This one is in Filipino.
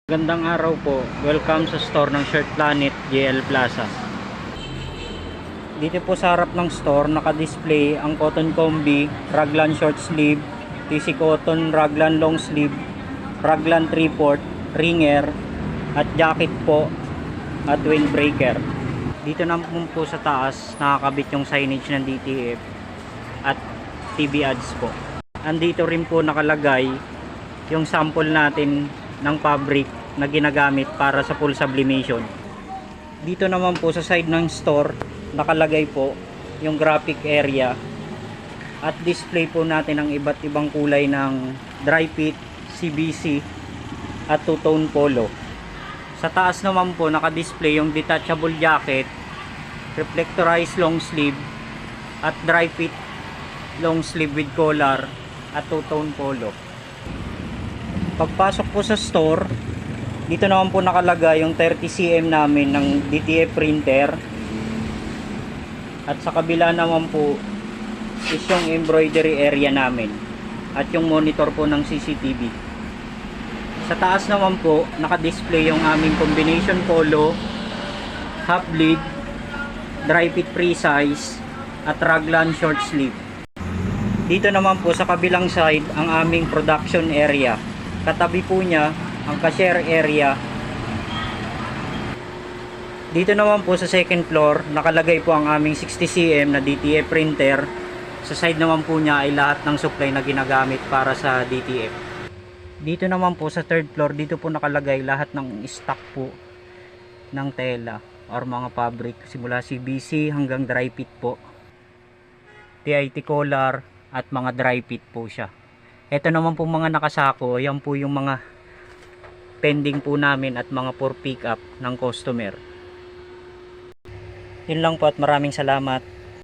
Gandang araw po. Welcome sa store ng Shirt Planet JL Plaza. Dito po sa harap ng store naka-display ang cotton combi, raglan short sleeve, TC cotton raglan long sleeve, raglan 3/4, ringer at jacket po at windbreaker. Dito naman po sa taas nakakabit yung signage ng DTF at TV ads po. Andito rin po nakalagay yung sample natin ng fabric na ginagamit para sa full sublimation. Dito naman po sa side ng store nakalagay po yung graphic area at display po natin ang iba't ibang kulay ng dry fit, CBC at two-tone polo. Sa taas naman po naka-display yung detachable jacket, reflectorized long sleeve at dry fit long sleeve with collar at two-tone polo. Pagpasok po sa store, dito naman po nakalagay yung 30 cm namin ng DTF printer. At sa kabila naman po is yung embroidery area namin at yung monitor po ng CCTV. Sa taas naman po naka-display yung aming combination polo, half bleed, dry fit free size at raglan short sleeve. Dito naman po sa kabilang side ang aming production area. Katabi po niya ang cashier area. Dito naman po sa second floor nakalagay po ang aming 60 cm na DTF printer. Sa side naman po niya ay lahat ng supply na ginagamit para sa DTF. Dito naman po sa third floor, dito po nakalagay lahat ng stock po ng tela or mga fabric simula CBC hanggang dry fit po, TIT collar at mga dry fit po siya. Ito naman po mga nakasako, yan po yung mga pending po namin at mga for pick up ng customer. Yun lang po at maraming salamat.